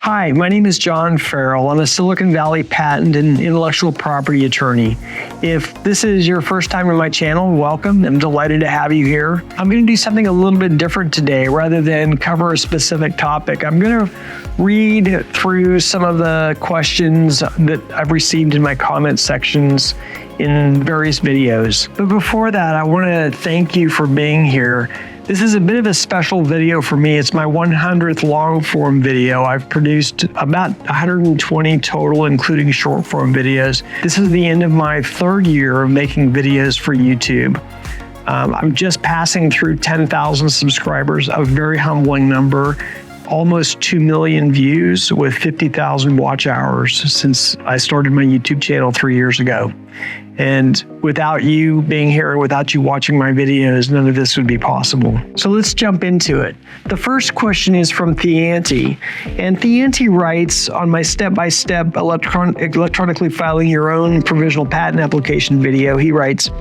Hi, my name is John Farrell. I'm a Silicon Valley patent and intellectual property attorney. If this is your first time on my channel, welcome. I'm delighted to have you here. I'm going to do something a little bit different today. Rather than cover a specific topic, I'm going to read through some of the questions that I've received in my comment sections in various videos. But before that, I want to thank you for being here. This is a bit of a special video for me. It's my 100th long form video. I've produced about 120 total, including short form videos. This is the end of my third year of making videos for YouTube. I'm just passing through 10,000 subscribers, a very humbling number. Almost 2 million views with 50,000 watch hours since I started my YouTube channel 3 years ago. And without you being here and without you watching my videos, none of this would be possible. So let's jump into it. The first question is from Theanti. And Theanti writes on my step-by-step electronically filing your own provisional patent application video, he writes,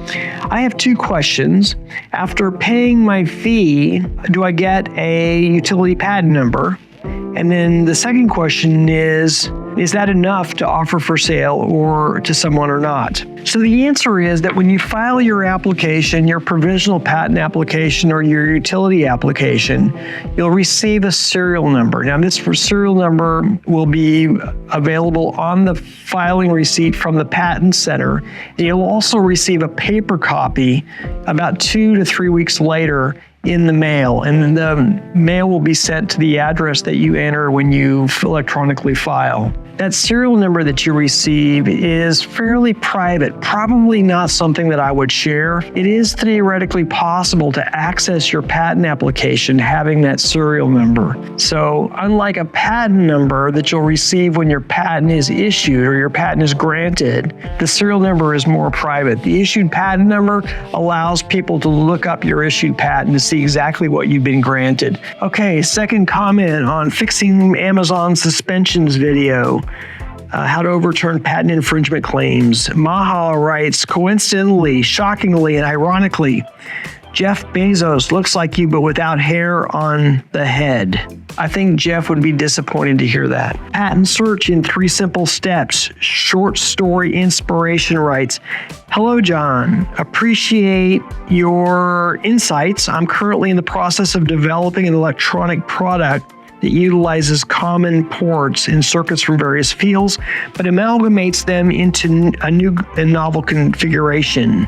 I have two questions. After paying my fee, do I get a utility patent number? And then the second question is that enough to offer for sale or to someone or not? So the answer is that when you file your application, your provisional patent application or your utility application, you'll receive a serial number. Now this serial number will be available on the filing receipt from the patent center. You'll also receive a paper copy about 2 to 3 weeks later in the mail, and the mail will be sent to the address that you enter when you electronically file. That serial number that you receive is fairly private, probably not something that I would share. It is theoretically possible to access your patent application having that serial number. So unlike a patent number that you'll receive when your patent is issued or your patent is granted, the serial number is more private. The issued patent number allows people to look up your issued patent to see exactly what you've been granted. Okay, second comment on fixing Amazon suspensions video. How to overturn patent infringement claims. Maha writes, coincidentally, shockingly, and ironically, Jeff Bezos looks like you, but without hair on the head. I think Jeff would be disappointed to hear that. Patent search in 3 simple steps. Short story inspiration writes, hello, John. Appreciate your insights. I'm currently in the process of developing an electronic product that utilizes common ports and circuits from various fields, but amalgamates them into a new and novel configuration.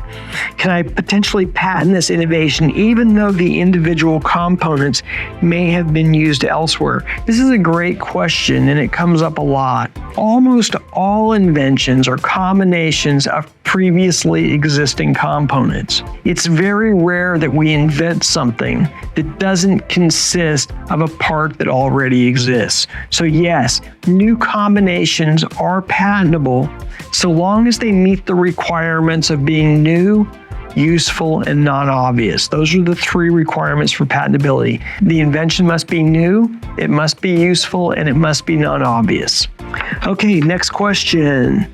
Can I potentially patent this innovation even though the individual components may have been used elsewhere? This is a great question, and it comes up a lot. Almost all inventions are combinations of previously existing components. It's very rare that we invent something that doesn't consist of a part that already exists. So yes, new combinations are patentable so long as they meet the requirements of being new, useful, and non-obvious. Those are the 3 requirements for patentability. The invention must be new, it must be useful, and it must be non-obvious. Okay, next question.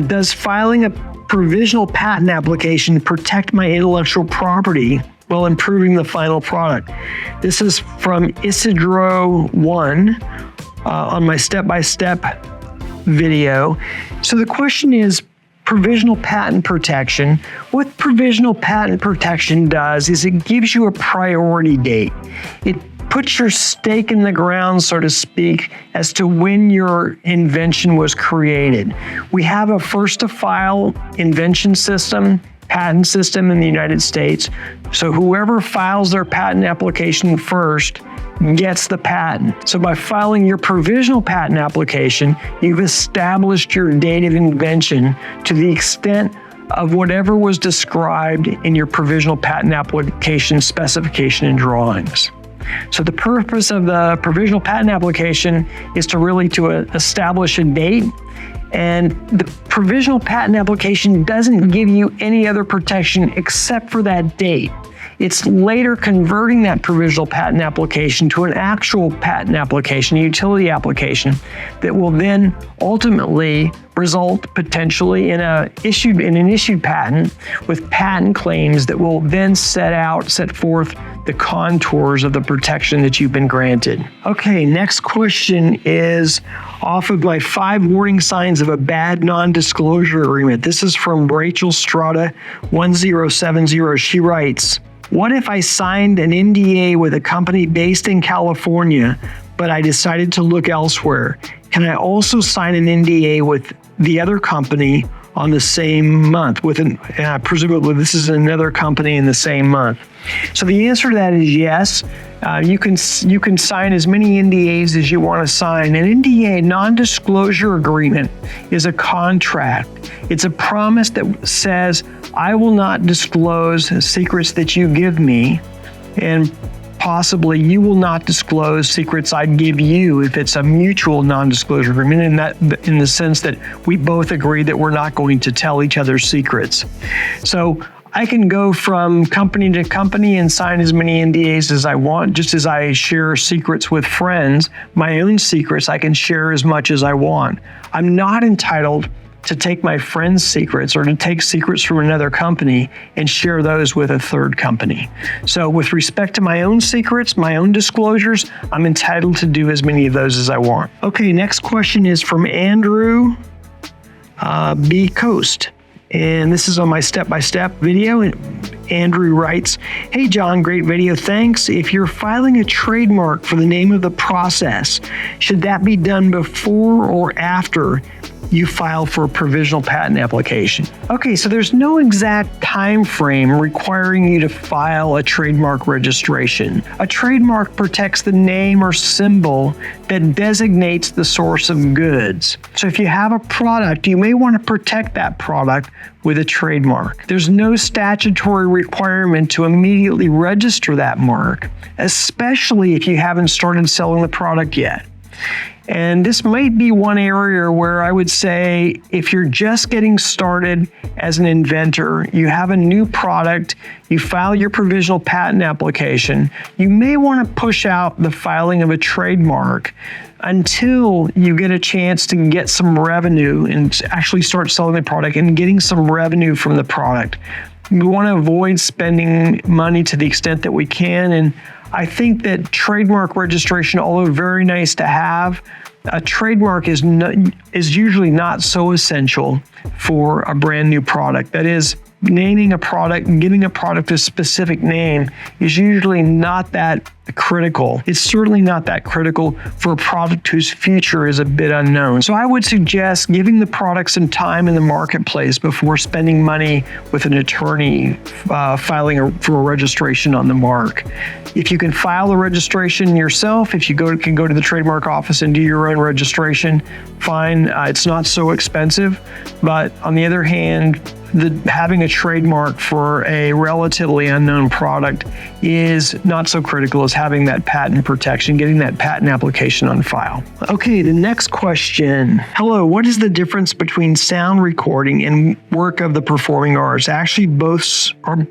Does filing a provisional patent application protect my intellectual property while improving the final product? This is from Isidro1 on my step-by-step video. So the question is, provisional patent protection. What provisional patent protection does is it gives you a priority date. It puts your stake in the ground, so to speak, as to when your invention was created. We have a first-to-file invention system, patent system in the United States. So whoever files their patent application first gets the patent. So by filing your provisional patent application, you've established your date of invention to the extent of whatever was described in your provisional patent application specification and drawings. So the purpose of the provisional patent application is to establish a date, and the provisional patent application doesn't give you any other protection except for that date. It's later converting that provisional patent application to an actual patent application, a utility application, that will then ultimately result potentially in an issued patent with patent claims that will then set forth the contours of the protection that you've been granted. Okay, next question is off of my 5 warning signs of a bad non-disclosure agreement. This is from Rachel Strada 1070. She writes, "What if I signed an NDA with a company based in California, but I decided to look elsewhere? Can I also sign an NDA with the other company on the same month? Presumably this is another company in the same month." So the answer to that is yes. You can sign as many NDAs as you want to sign. An NDA, non-disclosure agreement, is a contract. It's a promise that says, I will not disclose secrets that you give me, and possibly you will not disclose secrets I'd give you if it's a mutual non-disclosure agreement, in the sense that we both agree that we're not going to tell each other secrets. So I can go from company to company and sign as many NDAs as I want, just as I share secrets with friends. My own secrets I can share as much as I want. I'm not entitled to take my friends' secrets or to take secrets from another company and share those with a third company. So with respect to my own secrets, my own disclosures, I'm entitled to do as many of those as I want. Okay, next question is from Andrew B. Coast. And this is on my step-by-step video. Andrew writes, "Hey John, great video, thanks. If you're filing a trademark for the name of the process, should that be done before or after you file for a provisional patent application?" Okay, so there's no exact time frame requiring you to file a trademark registration. A trademark protects the name or symbol that designates the source of goods. So if you have a product, you may want to protect that product with a trademark. There's no statutory requirement to immediately register that mark, especially if you haven't started selling the product yet. And this might be one area where I would say, if you're just getting started as an inventor, you have a new product, you file your provisional patent application, you may want to push out the filing of a trademark until you get a chance to get some revenue and actually start selling the product and getting some revenue from the product. We want to avoid spending money to the extent that we can, and I think that trademark registration, although very nice to have, a trademark is usually not so essential for a brand new product. That is, naming a product and giving a product a specific name is usually not that critical. It's certainly not that critical for a product whose future is a bit unknown. So I would suggest giving the product some time in the marketplace before spending money with an attorney filing for a registration on the mark. If you can file the registration yourself, if you can go to the trademark office and do your own registration, fine. It's not so expensive. But on the other hand, having a trademark for a relatively unknown product is not so critical as having that patent protection, getting that patent application on file. Okay, the next question. Hello, what is the difference between sound recording and work of the performing arts? Both are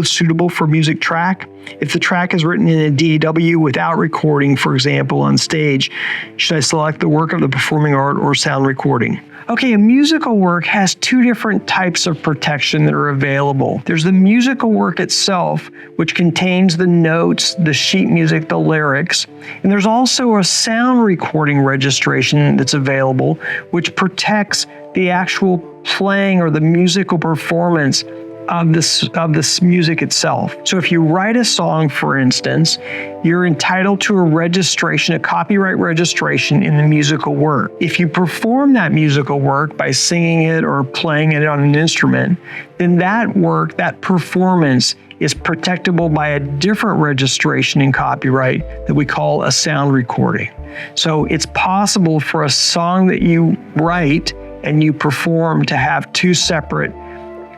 suitable for music track? If the track is written in a DAW without recording, for example, on stage, should I select the work of the performing art or sound recording? Okay, a musical work has 2 different types of protection that are available. There's the musical work itself, which contains the notes, the sheet music, the lyrics. And there's also a sound recording registration that's available, which protects the actual playing or the musical performance of this music itself. So if you write a song, for instance, you're entitled to a registration, a copyright registration in the musical work. If you perform that musical work by singing it or playing it on an instrument, then that work, that performance, is protectable by a different registration in copyright that we call a sound recording. So it's possible for a song that you write and you perform to have 2 separate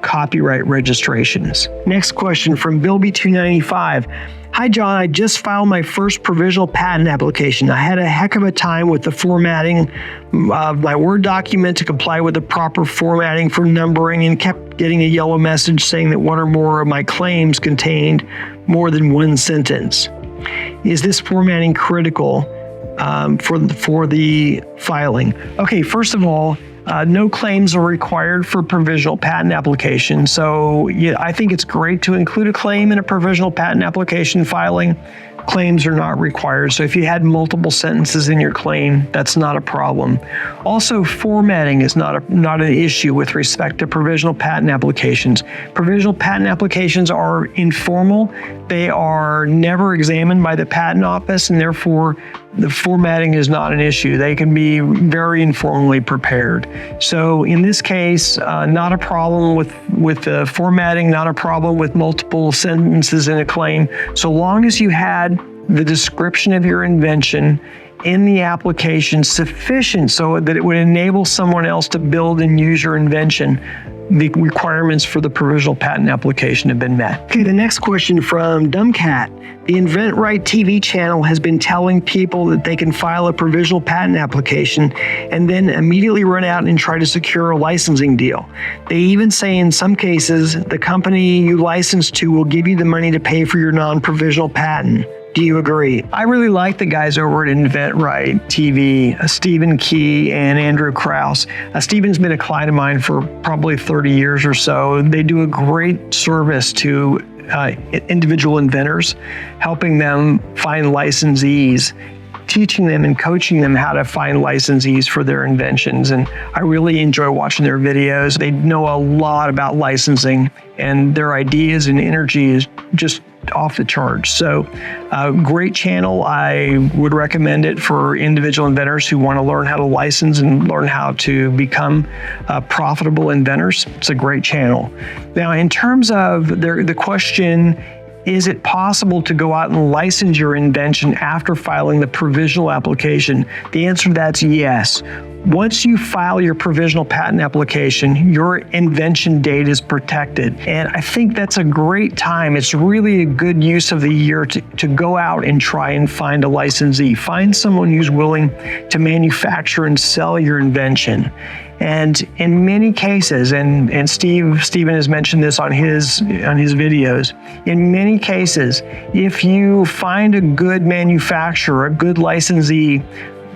copyright registrations. Next question from Bilby295. Hi, John. I just filed my first provisional patent application. I had a heck of a time with the formatting of my Word document to comply with the proper formatting for numbering, and kept getting a yellow message saying that one or more of my claims contained more than one sentence. Is this formatting critical for the filing? Okay, first of all, no claims are required for provisional patent application. So yeah, I think it's great to include a claim in a provisional patent application filing. Claims are not required. So if you had multiple sentences in your claim, that's not a problem. Also, formatting is not an issue with respect to provisional patent applications. Provisional patent applications are informal. They are never examined by the patent office, and therefore the formatting is not an issue. They can be very informally prepared. So in this case, not a problem with the formatting, not a problem with multiple sentences in a claim, so long as you had the description of your invention in the application sufficient so that it would enable someone else to build and use your invention. The requirements for the provisional patent application have been met. Okay, the next question from Dumbcat. The InventRight TV channel has been telling people that they can file a provisional patent application and then immediately run out and try to secure a licensing deal. They even say in some cases, the company you license to will give you the money to pay for your non-provisional patent. Do you agree? I really like the guys over at InventRight TV, Stephen Key and Andrew Krause. Stephen's been a client of mine for probably 30 years or so. They do a great service to individual inventors, helping them find licensees, teaching them and coaching them how to find licensees for their inventions. And I really enjoy watching their videos. They know a lot about licensing, and their ideas and energy is just off the charts. So great channel. I would recommend it for individual inventors who want to learn how to license and learn how to become profitable inventors. It's a great channel. Now, in terms of the question, is it possible to go out and license your invention after filing the provisional application? The answer to that's yes. Once you file your provisional patent application, your invention date is protected. And I think that's a great time. It's really a good use of the year to go out and try and find a licensee. Find someone who's willing to manufacture and sell your invention. And in many cases, and Stephen has mentioned this on his videos, in many cases, if you find a good manufacturer, a good licensee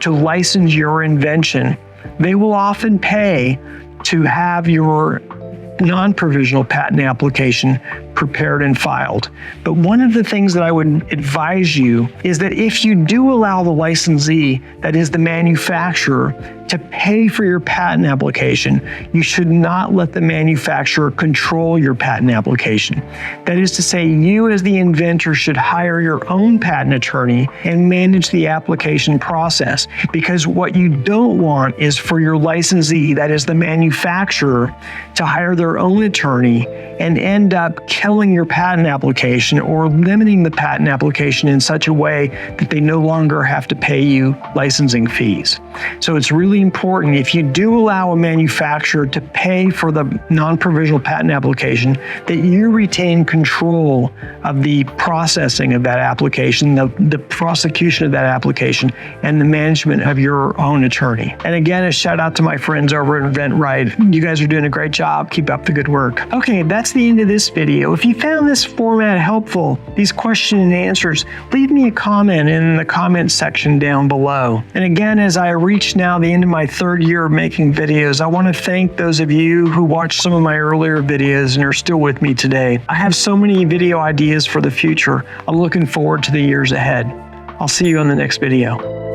to license your invention, they will often pay to have your non-provisional patent application prepared and filed. But one of the things that I would advise you is that if you do allow the licensee, that is the manufacturer, to pay for your patent application, you should not let the manufacturer control your patent application. That is to say, you as the inventor should hire your own patent attorney and manage the application process, because what you don't want is for your licensee, that is the manufacturer, to hire their own attorney and end up killing your patent application or limiting the patent application in such a way that they no longer have to pay you licensing fees. So it's really important, if you do allow a manufacturer to pay for the non-provisional patent application, that you retain control of the processing of that application, the prosecution of that application, and the management of your own attorney. And again, a shout out to my friends over at InventRight. You guys are doing a great job. Keep up the good work. Okay, that's the end of this video. If you found this format helpful, these question and answers, leave me a comment in the comment section down below. And again, as I reach now the end of my third year of making videos, I want to thank those of you who watched some of my earlier videos and are still with me today. I have so many video ideas for the future. I'm looking forward to the years ahead. I'll see you on the next video.